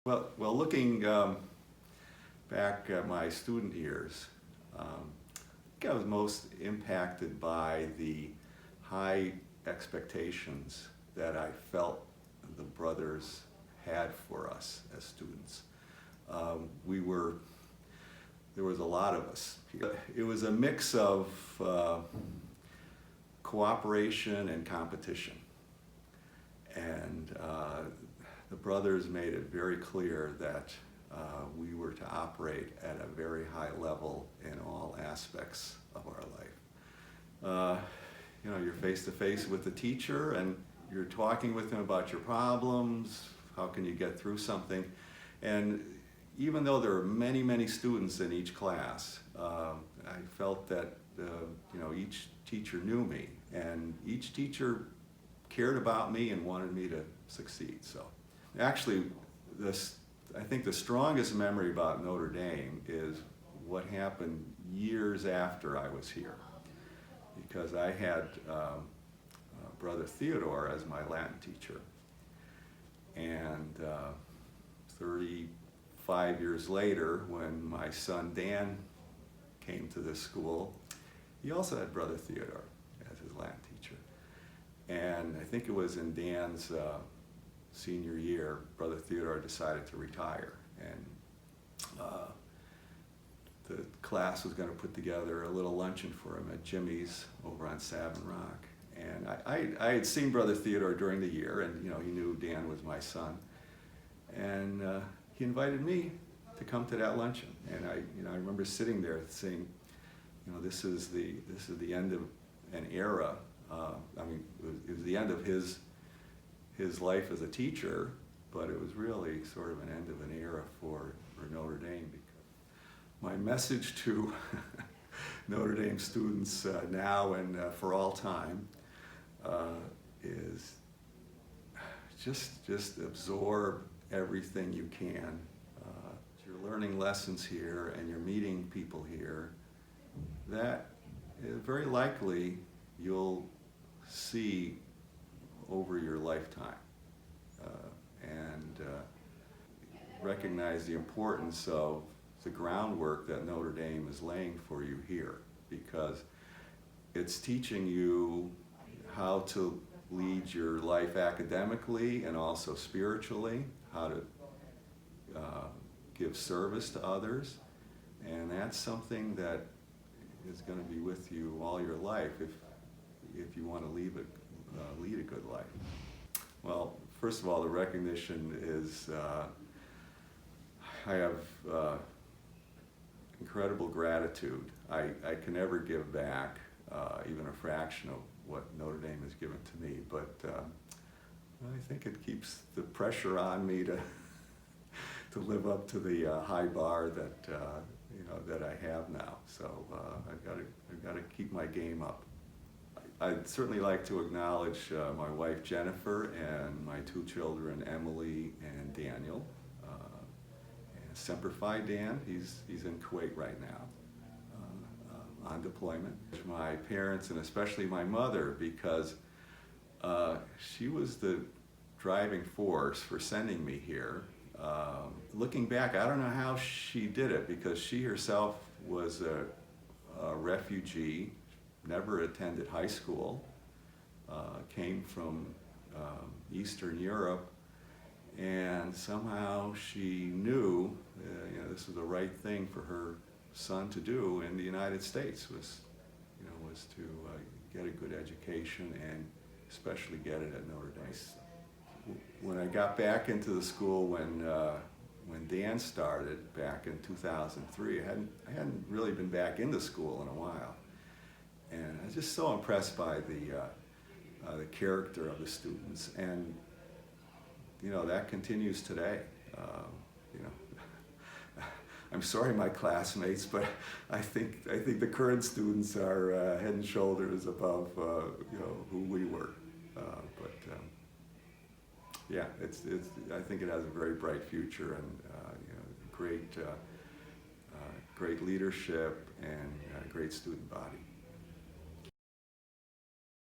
Well, looking back at my student years, I think I was most impacted by the high expectations that I felt the brothers had for us as students. There was a lot of us here. It was a mix of cooperation and competition. And the brothers made it very clear that we were to operate at a very high level in all aspects of our life. You're face to face with the teacher and you're talking with him about your problems, how can you get through something. And even though there were many, many students in each class, I felt that each teacher knew me and each teacher cared about me and wanted me to succeed. So actually, I think the strongest memory about Notre Dame is what happened years after I was here. Because I had Brother Theodore as my Latin teacher. And 35 years later, when my son Dan came to this school, he also had Brother Theodore as his Latin teacher. And I think it was in Dan's senior year, Brother Theodore decided to retire. And the class was going to put together a little luncheon for him at Jimmy's over on Savin Rock. And I had seen Brother Theodore during the year, and he knew Dan was my son. And he invited me to come to that luncheon. And I remember sitting there saying, this is the end of an era. It was the end of his life as a teacher, but it was really sort of an end of an era for Notre Dame. Because my message to Notre Dame students now and for all time is just absorb everything you can. You're learning lessons here and you're meeting people here that very likely you'll see over your lifetime, and recognize the importance of the groundwork that Notre Dame is laying for you here, because it's teaching you how to lead your life academically and also spiritually, how to give service to others, and that's something that is going to be with you all your life if you want to lead a good life. Well, first of all, the recognition is I have incredible gratitude. I can never give back even a fraction of what Notre Dame has given to me, but I think it keeps the pressure on me to live up to the high bar that I have now. So I've got to keep my game up. I'd certainly like to acknowledge my wife Jennifer and my two children Emily and Daniel. And Semper Fi Dan, he's in Kuwait right now on deployment. My parents and especially my mother, because she was the driving force for sending me here. Looking back, I don't know how she did it, because she herself was a refugee, never attended high school, came from Eastern Europe, and somehow she knew this was the right thing for her son to do in the United States, was to get a good education and especially get it at Notre Dame. When I got back into the school when Dan started back in 2003, I hadn't really been back into school in a while. And I was just so impressed by the character of the students, and that continues today. I'm sorry, my classmates, but I think the current students are head and shoulders above who we were. Yeah, I think it has a very bright future, and great leadership and great student body.